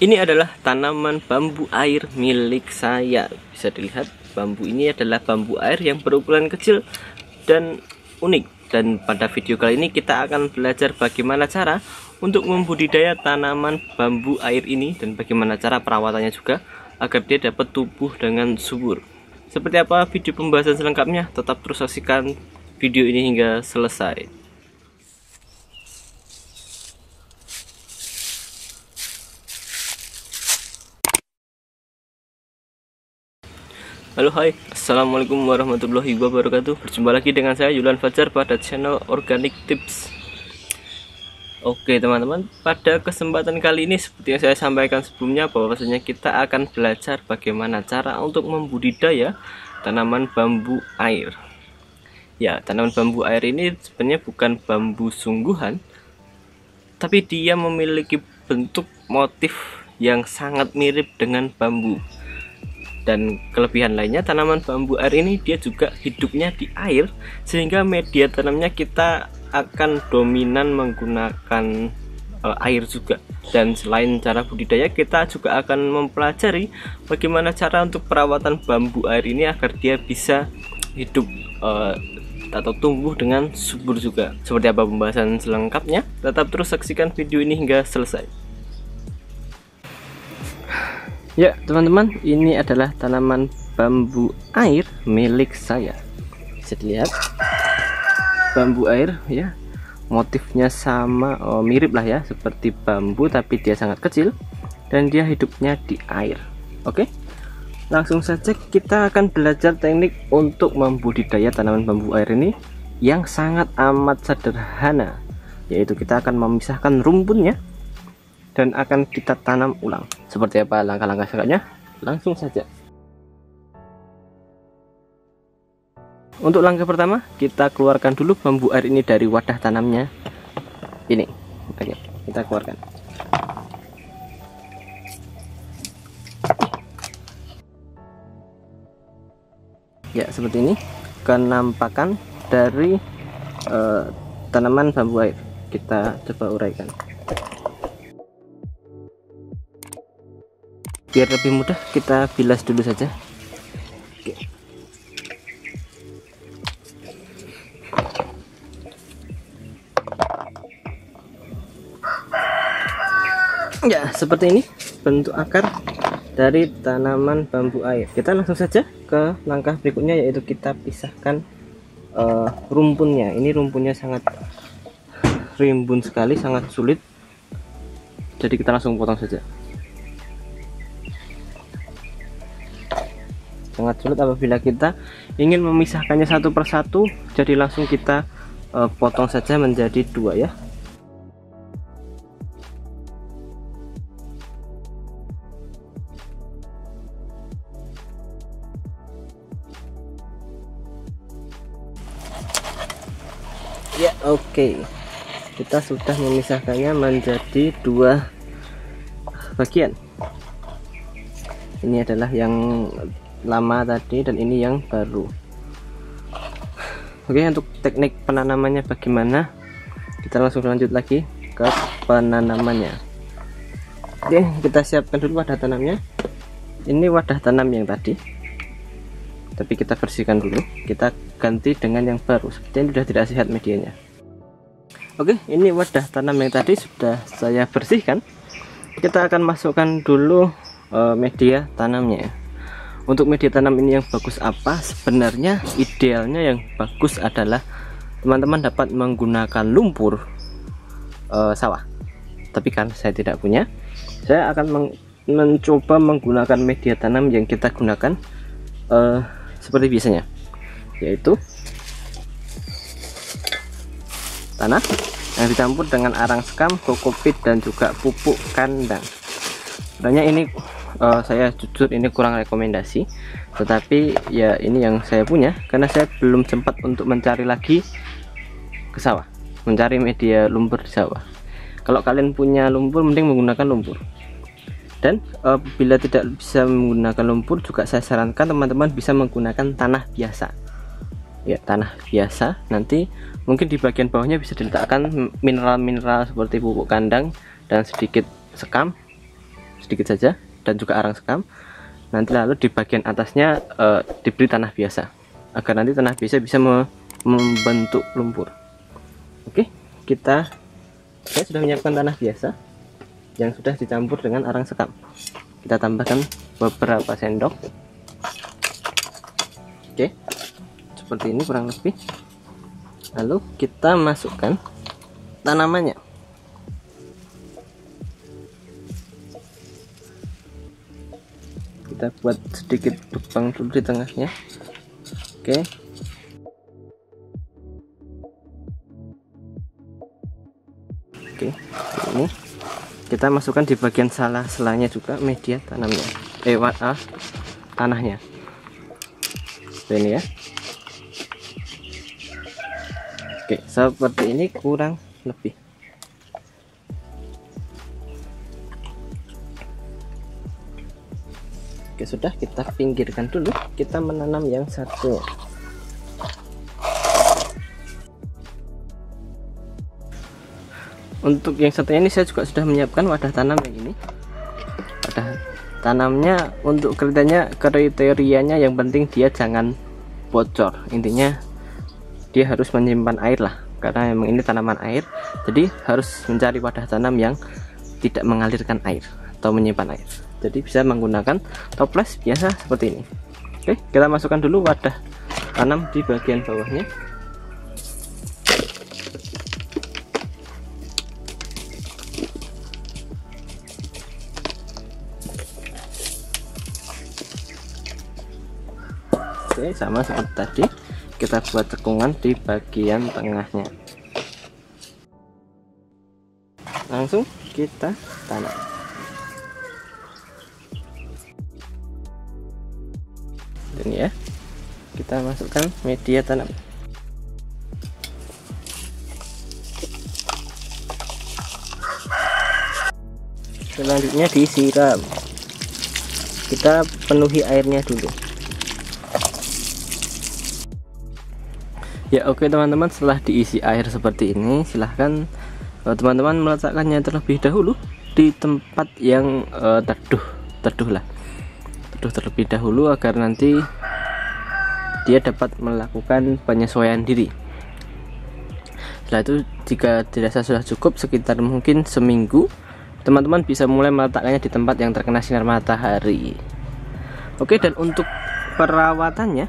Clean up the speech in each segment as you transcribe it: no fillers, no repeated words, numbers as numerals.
Ini adalah tanaman bambu air milik saya. Bisa dilihat, bambu ini adalah bambu air yang berukuran kecil dan unik. Dan pada video kali ini kita akan belajar bagaimana cara untuk membudidaya tanaman bambu air ini dan bagaimana cara perawatannya juga agar dia dapat tumbuh dengan subur. Seperti apa video pembahasan selengkapnya? Tetap terus saksikan video ini hingga selesai. Halo, hai, assalamualaikum warahmatullahi wabarakatuh. Berjumpa lagi dengan saya Yulan Fajar pada channel Organic Tips. Oke teman-teman, pada kesempatan kali ini seperti yang saya sampaikan sebelumnya, bahwasanya kita akan belajar bagaimana cara untuk membudidaya tanaman bambu air. Ya, tanaman bambu air ini sebenarnya bukan bambu sungguhan, tapi dia memiliki bentuk motif yang sangat mirip dengan bambu. Dan kelebihan lainnya, tanaman bambu air ini dia juga hidupnya di air, sehingga media tanamnya kita akan dominan menggunakan air juga. Dan selain cara budidaya, kita juga akan mempelajari bagaimana cara untuk perawatan bambu air ini agar dia bisa hidup atau tumbuh dengan subur juga. Seperti apa pembahasan selengkapnya? Tetap terus saksikan video ini hingga selesai. Ya teman-teman, ini adalah tanaman bambu air milik saya. Bisa dilihat, bambu air ya, motifnya sama, mirip lah ya, seperti bambu tapi dia sangat kecil dan dia hidupnya di air. Oke, langsung saja kita akan belajar teknik untuk membudidaya tanaman bambu air ini yang sangat amat sederhana, yaitu kita akan memisahkan rumputnya dan akan kita tanam ulang. Seperti apa langkah-langkah selanjutnya? Langsung saja. Untuk langkah pertama, kita keluarkan dulu bambu air ini dari wadah tanamnya. Ini, oke, kita keluarkan. Ya, seperti ini kenampakan dari tanaman bambu air. Kita coba uraikan. Biar lebih mudah, kita bilas dulu saja. Oke. Ya, seperti ini bentuk akar dari tanaman bambu air. Kita langsung saja ke langkah berikutnya, yaitu kita pisahkan rumputnya. Ini rumputnya sangat rimbun sekali, sangat sulit. Jadi kita langsung potong saja. Sangat sulit apabila kita ingin memisahkannya satu persatu, jadi langsung kita potong saja menjadi dua ya. Ya, oke, kita sudah memisahkannya menjadi dua bagian. Ini adalah yang lama tadi dan ini yang baru. Oke, untuk teknik penanamannya bagaimana, kita langsung lanjut lagi ke penanamannya. Oke, kita siapkan dulu wadah tanamnya. Ini wadah tanam yang tadi, tapi kita bersihkan dulu, kita ganti dengan yang baru. Sepertinya sudah tidak sehat medianya. Oke, ini wadah tanam yang tadi sudah saya bersihkan. Kita akan masukkan dulu media tanamnya. Untuk media tanam ini yang bagus apa? Sebenarnya idealnya yang bagus adalah teman-teman dapat menggunakan lumpur sawah. Tapi kan saya tidak punya, saya akan mencoba menggunakan media tanam yang kita gunakan seperti biasanya, yaitu tanah yang dicampur dengan arang sekam, kokopit, dan juga pupuk kandang. Sebenarnya ini saya jujur ini kurang rekomendasi, tetapi ya ini yang saya punya karena saya belum sempat untuk mencari lagi ke sawah, mencari media lumpur di sawah. Kalau kalian punya lumpur, mending menggunakan lumpur. Dan bila tidak bisa menggunakan lumpur, juga saya sarankan teman-teman bisa menggunakan tanah biasa. Ya, tanah biasa. Nanti mungkin di bagian bawahnya bisa diletakkan mineral-mineral seperti pupuk kandang dan sedikit sekam, sedikit saja dan juga arang sekam. Nanti lalu di bagian atasnya diberi tanah biasa agar nanti tanah biasa bisa membentuk lumpur. Oke, saya sudah menyiapkan tanah biasa yang sudah dicampur dengan arang sekam. Kita tambahkan beberapa sendok. Oke, seperti ini kurang lebih. Lalu kita masukkan tanamannya. Kita buat sedikit lubang dulu di tengahnya. Oke. Oke, ini kita masukkan di bagian selanya juga media tanamnya. Tanahnya. Ini ya. Oke, seperti ini kurang lebih. Oke, sudah, kita pinggirkan dulu. Kita menanam yang satu. Untuk yang satunya ini saya juga sudah menyiapkan wadah tanam yang ini. Wadah tanamnya untuk kriterianya yang penting dia jangan bocor. Intinya dia harus menyimpan air lah, karena memang ini tanaman air, jadi harus mencari wadah tanam yang tidak mengalirkan air atau menyimpan air. Jadi bisa menggunakan toples biasa seperti ini. Oke, kita masukkan dulu wadah tanam di bagian bawahnya. Oke, sama seperti tadi, kita buat cekungan di bagian tengahnya. Langsung kita tanam. Ini ya, kita masukkan media tanam. Selanjutnya disiram. Kita penuhi airnya dulu. Ya, oke teman-teman, setelah diisi air seperti ini, silahkan teman-teman meletakkannya terlebih dahulu di tempat yang teduh terlebih dahulu agar nanti dia dapat melakukan penyesuaian diri. Setelah itu, jika dirasa sudah cukup sekitar mungkin seminggu, teman-teman bisa mulai meletakkannya di tempat yang terkena sinar matahari. Oke, dan untuk perawatannya,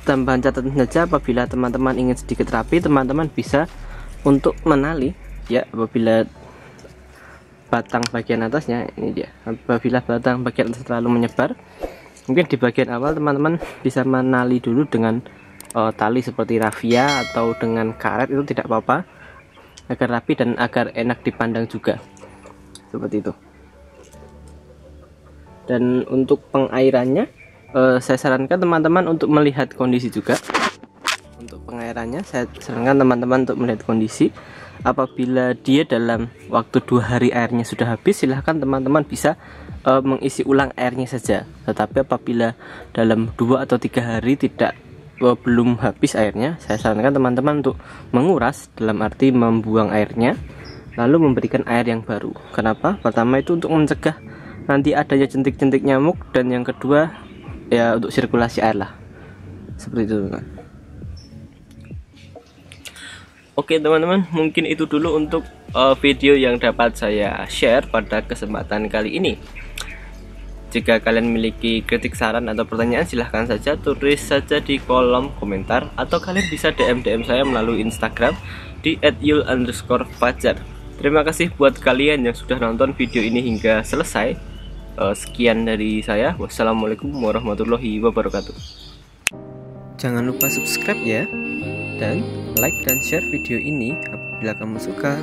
tambahan catatan saja, apabila teman-teman ingin sedikit rapi, teman-teman bisa untuk menali ya, apabila batang bagian atasnya, ini dia, apabila batang bagian atas terlalu menyebar, mungkin di bagian awal teman-teman bisa menali dulu dengan tali seperti rafia atau dengan karet, itu tidak apa-apa, agar rapi dan agar enak dipandang juga, seperti itu. Dan untuk pengairannya, saya sarankan teman-teman untuk melihat kondisi juga. Untuk pengairannya saya sarankan teman-teman untuk melihat kondisi. Apabila dia dalam waktu 2 hari airnya sudah habis, silahkan teman-teman bisa mengisi ulang airnya saja. Tetapi apabila dalam 2 atau 3 hari belum habis airnya, saya sarankan teman-teman untuk menguras, dalam arti membuang airnya, lalu memberikan air yang baru. Kenapa? Pertama itu untuk mencegah nanti adanya jentik-jentik nyamuk, dan yang kedua ya untuk sirkulasi air lah, seperti itu teman. Oke teman-teman, mungkin itu dulu untuk video yang dapat saya share pada kesempatan kali ini. Jika kalian memiliki kritik, saran, atau pertanyaan, silahkan saja tulis saja di kolom komentar, atau kalian bisa DM saya melalui Instagram di @yul_fajar. Terima kasih buat kalian yang sudah nonton video ini hingga selesai. Sekian dari saya. Wassalamualaikum warahmatullahi wabarakatuh. Jangan lupa subscribe ya, dan like dan share video ini apabila kamu suka.